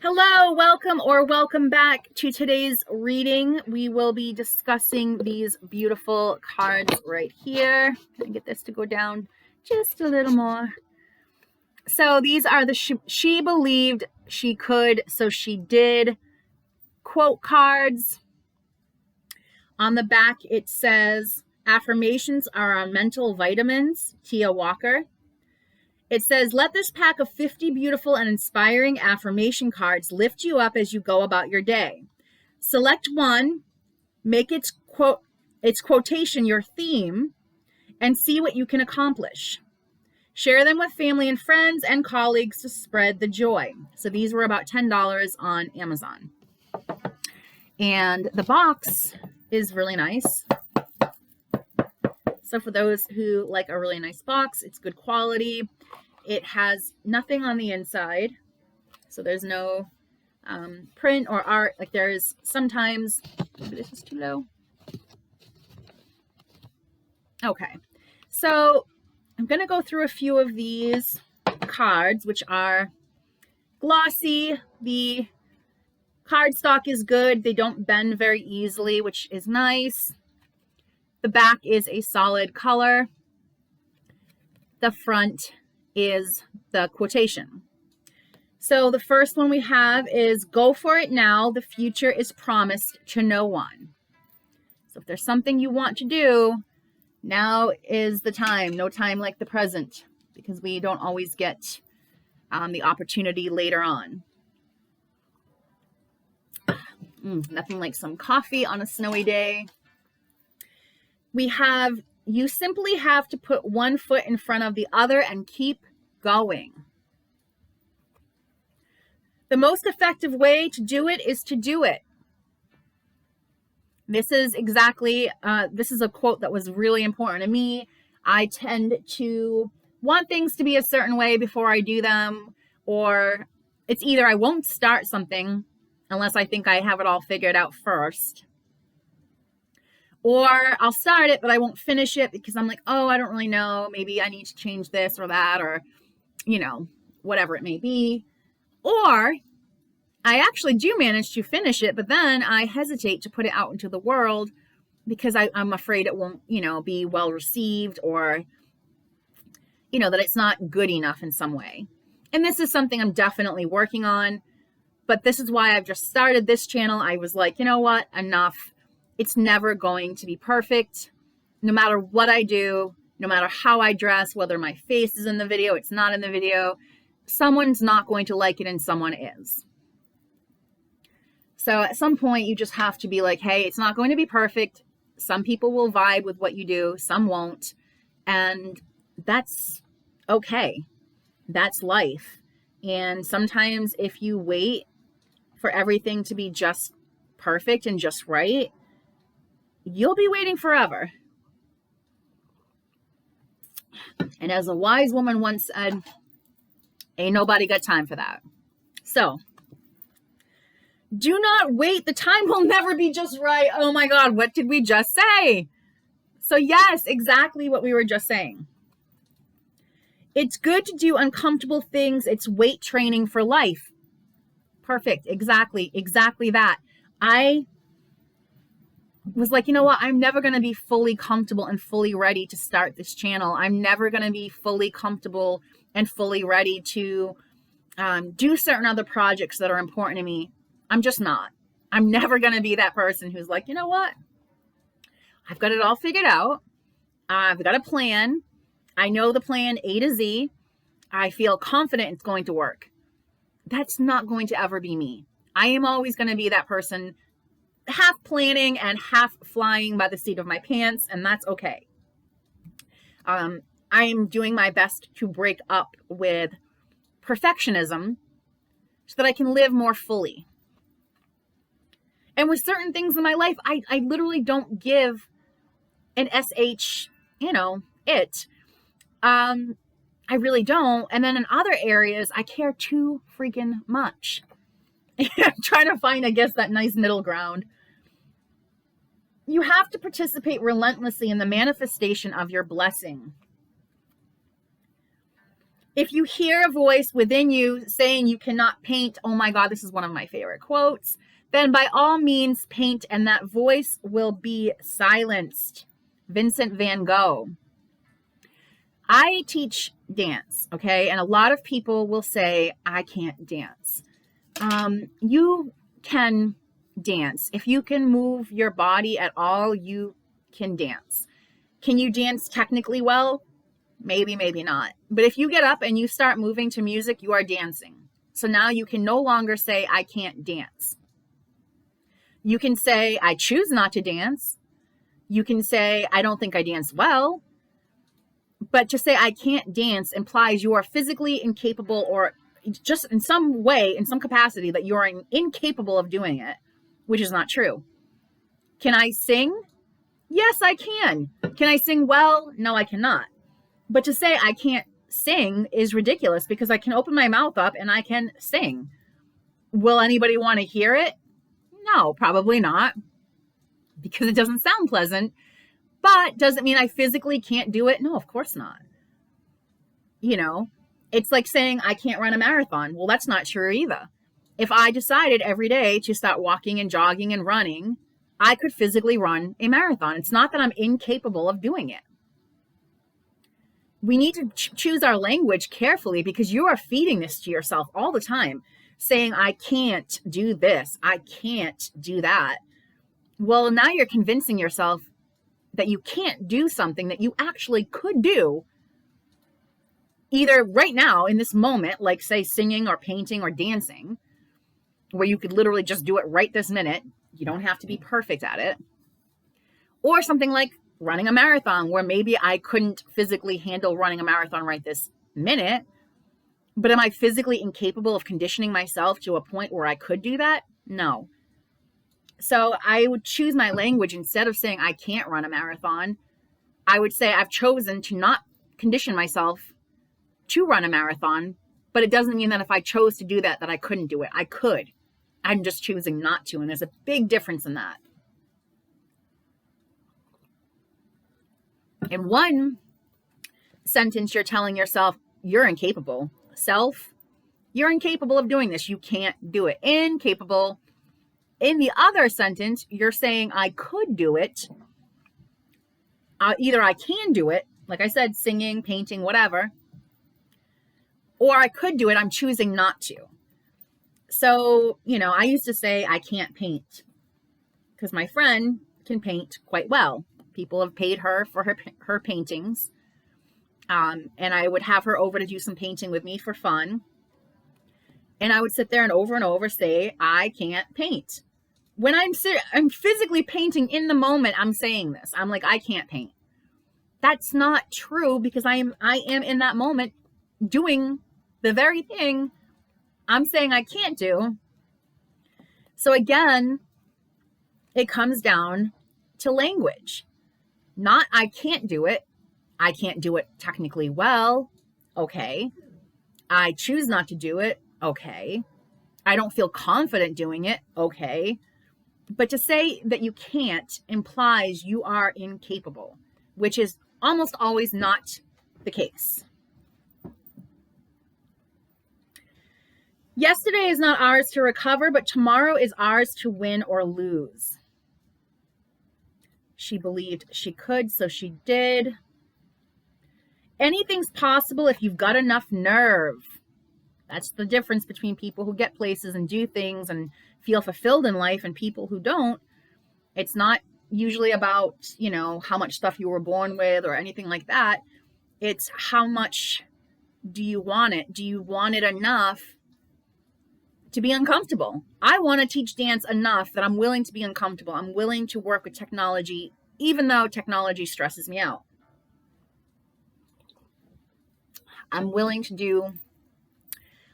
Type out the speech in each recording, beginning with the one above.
Hello, welcome or welcome back to today's reading. We will be discussing these beautiful cards right here. Can I get this to go down just a little more? So these are the she believed she could, so she did quote cards. On the back it says, affirmations are our mental vitamins, Tia Walker. It says, let this pack of 50 beautiful and inspiring affirmation cards lift you up as you go about your day. Select one, make its quotation your theme, and see what you can accomplish. Share them with family and friends and colleagues to spread the joy. So these were about $10 on Amazon. And the box is really nice. So for those who like a really nice box, it's good quality. It has nothing on the inside. So there's no print or art. Like there's sometimes, maybe this is too low. Okay. So I'm going to go through a few of these cards, which are glossy. The cardstock is good. They don't bend very easily, which is nice. The back is a solid color. The front is the quotation. So the first one we have is, go for it now. The future is promised to no one. So if there's something you want to do, now is the time. No time like the present, because we don't always get the opportunity later on. Nothing like some coffee on a snowy day. We have, you simply have to put one foot in front of the other and keep going. The most effective way to do it is to do it. This is exactly, this is a quote that was really important to me. I tend to want things to be a certain way before I do them, or it's either I won't start something unless I think I have it all figured out first, or I'll start it, but I won't finish it because I'm like, oh, I don't really know. Maybe I need to change this or that, or, you know, whatever it may be. Or I actually do manage to finish it, but then I hesitate to put it out into the world because I'm afraid it won't, be well received, or, that it's not good enough in some way. And this is something I'm definitely working on, but this is why I've just started this channel. I was like, you know what, enough. It's never going to be perfect. No matter what I do, no matter how I dress, whether my face is in the video, it's not in the video, someone's not going to like it and someone is. So at some point you just have to be like, hey, it's not going to be perfect. Some people will vibe with what you do, some won't. And that's okay. That's life. And sometimes if you wait for everything to be just perfect and just right, you'll be waiting forever. And as a wise woman once said, ain't nobody got time for that. So do not wait. The time will never be just right. Oh my God, what did we just say? So yes, exactly what we were just saying. It's good to do uncomfortable things. It's weight training for life. Perfect. Exactly that. I was like, you know what? I'm never going to be fully comfortable and fully ready to start this channel. I'm never going to be fully comfortable and fully ready to do certain other projects that are important to me. I'm just not. I'm never going to be that person who's like, you know what? I've got it all figured out. I've got a plan. I know the plan A to Z. I feel confident it's going to work. That's not going to ever be me. I am always going to be that person half planning and half flying by the seat of my pants, and that's okay. I am doing my best to break up with perfectionism so that I can live more fully. And with certain things in my life, I literally don't give an SH, it. I really don't. And then in other areas, I care too freaking much. I'm trying to find, I guess, that nice middle ground. You have to participate relentlessly in the manifestation of your blessing. If you hear a voice within you saying you cannot paint, oh my God, this is one of my favorite quotes, then by all means paint and that voice will be silenced. Vincent van Gogh. I teach dance, okay? And a lot of people will say, I can't dance. You can dance. If you can move your body at all, you can dance. Can you dance technically well? Maybe, maybe not. But if you get up and you start moving to music, you are dancing. So now you can no longer say, I can't dance. You can say, I choose not to dance. You can say, I don't think I dance well. But to say I can't dance implies you are physically incapable, or just in some way, in some capacity, that you are incapable of doing it, which is not true. Can I sing? Yes, I can. Can I sing well? No, I cannot. But to say I can't sing is ridiculous because I can open my mouth up and I can sing. Will anybody want to hear it? No, probably not, because it doesn't sound pleasant. But does it mean I physically can't do it? No, of course not. You know, it's like saying I can't run a marathon. Well, that's not true either. If I decided every day to start walking and jogging and running, I could physically run a marathon. It's not that I'm incapable of doing it. We need to choose our language carefully, because you are feeding this to yourself all the time, saying, I can't do this, I can't do that. Well, now you're convincing yourself that you can't do something that you actually could do either right now in this moment, like say singing or painting or dancing, where you could literally just do it right this minute. You don't have to be perfect at it. Or something like running a marathon, where maybe I couldn't physically handle running a marathon right this minute, but am I physically incapable of conditioning myself to a point where I could do that? No. So I would choose my language. Instead of saying I can't run a marathon, I would say I've chosen to not condition myself to run a marathon, but it doesn't mean that if I chose to do that, that I couldn't do it. I could. I'm just choosing not to. And there's a big difference in that. In one sentence, you're telling yourself you're incapable. Self, you're incapable of doing this. You can't do it. Incapable. In the other sentence, you're saying I could do it. Either I can do it, like I said, singing, painting, whatever, or I could do it. I'm choosing not to. So, you know, I used to say I can't paint because my friend can paint quite well. People have paid her for her paintings. And I would have her over to do some painting with me for fun. And I would sit there and over say, I can't paint. When I'm physically painting in the moment, I'm saying this. I'm like, I can't paint. That's not true, because I am in that moment doing the very thing I'm saying I can't do. So again, it comes down to language. Not I can't do it. I can't do it technically well. Okay. I choose not to do it. Okay. I don't feel confident doing it. Okay. But to say that you can't implies you are incapable, which is almost always not the case. Yesterday is not ours to recover, but tomorrow is ours to win or lose. She believed she could, so she did. Anything's possible if you've got enough nerve. That's the difference between people who get places and do things and feel fulfilled in life and people who don't. It's not usually about, you know, how much stuff you were born with or anything like that. It's how much do you want it? Do you want it enough to be uncomfortable? I want to teach dance enough that I'm willing to be uncomfortable. I'm willing to work with technology, even though technology stresses me out. I'm willing to do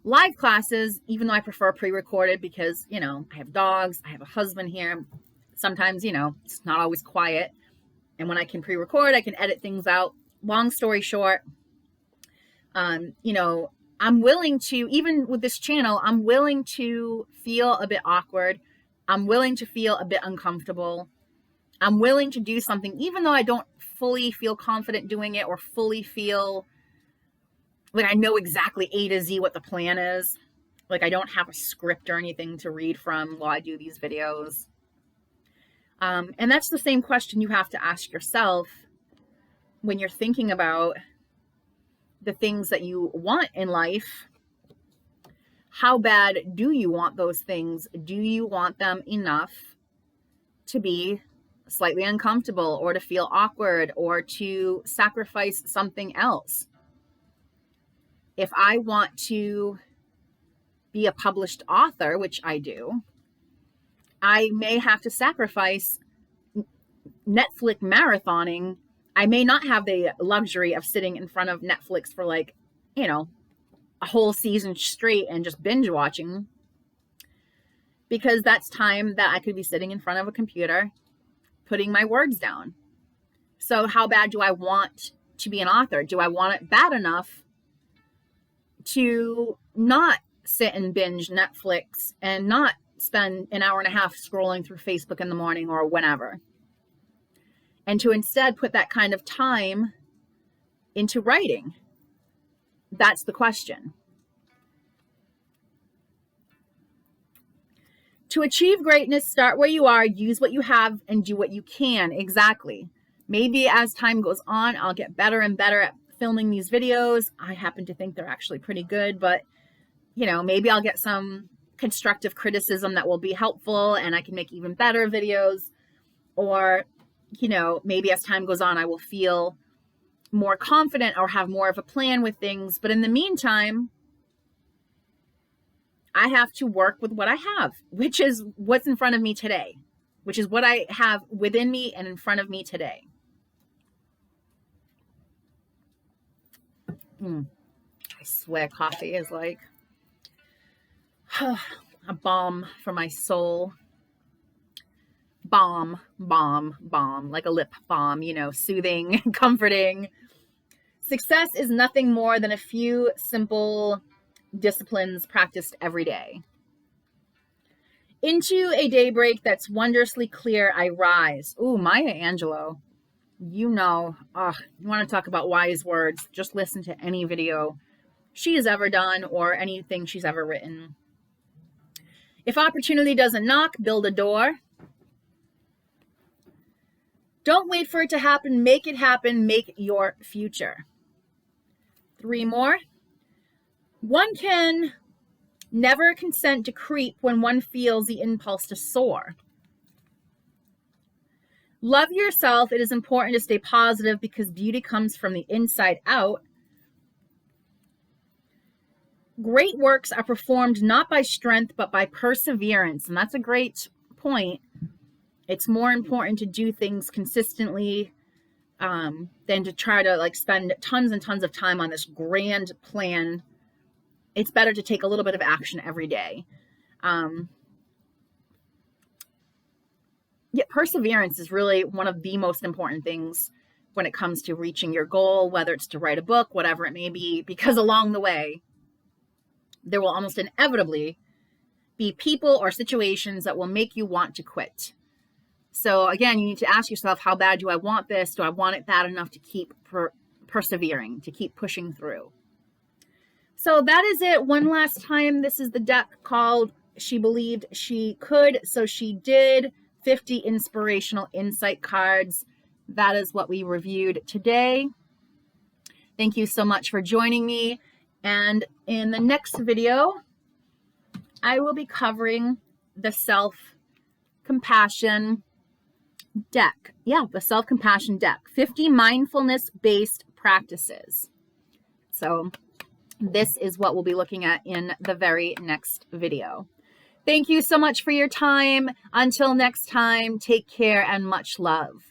live classes, even though I prefer pre-recorded, because, you know, I have dogs, I have a husband here. Sometimes, you know, it's not always quiet. And when I can pre-record, I can edit things out. Long story short, you know, I'm willing to, even with this channel, I'm willing to feel a bit awkward. I'm willing to feel a bit uncomfortable. I'm willing to do something, even though I don't fully feel confident doing it or fully feel Like, I know exactly A to Z what the plan is. Like, I don't have a script or anything to read from while I do these videos. And that's the same question you have to ask yourself when you're thinking about the things that you want in life. How bad do you want those things? Do you want them enough to be slightly uncomfortable, or to feel awkward, or to sacrifice something else? If I want to be a published author, which I do, I may have to sacrifice Netflix marathoning. I may not have the luxury of sitting in front of Netflix for like, you know, a whole season straight and just binge watching, because that's time that I could be sitting in front of a computer putting my words down. So how bad do I want to be an author? Do I want it bad enough to not sit and binge Netflix and not spend an hour and a half scrolling through Facebook in the morning or whenever, and to instead put that kind of time into writing? That's the question. To achieve greatness, start where you are, use what you have, and do what you can. Exactly. Maybe as time goes on, I'll get better and better at filming these videos. I happen to think they're actually pretty good, but you know, maybe I'll get some constructive criticism that will be helpful and I can make even better videos. Or, you know, maybe as time goes on, I will feel more confident or have more of a plan with things. But in the meantime, I have to work with what I have, which is what's in front of me today, which is what I have within me and in front of me today. I swear coffee is like a balm for my soul. Balm, like a lip balm, you know, soothing, comforting. Success is nothing more than a few simple disciplines practiced every day. Into a daybreak that's wondrously clear, I rise. Ooh, Maya Angelou. You know, you want to talk about wise words, just listen to any video she has ever done or anything she's ever written. If opportunity doesn't knock, build a door. Don't wait for it to happen. Make it happen. Make your future. 3 more. One can never consent to creep when one feels the impulse to soar. Love yourself. It is important to stay positive because beauty comes from the inside out. Great works are performed not by strength, but by perseverance. And that's a great point. It's more important to do things consistently than to try to like spend tons and tons of time on this grand plan. It's better to take a little bit of action every day. Yeah, perseverance is really one of the most important things when it comes to reaching your goal, whether it's to write a book, whatever it may be, because along the way, there will almost inevitably be people or situations that will make you want to quit. So again, you need to ask yourself, how bad do I want this? Do I want it bad enough to keep persevering, to keep pushing through? So that is it. One last time, this is the deck called She Believed She Could, So She Did. 50 inspirational insight cards. That is what we reviewed today. Thank you so much for joining me. And in the next video, I will be covering the self-compassion deck. Yeah, the self-compassion deck. 50 mindfulness-based practices. So this is what we'll be looking at in the very next video. Thank you so much for your time. Until next time, take care and much love.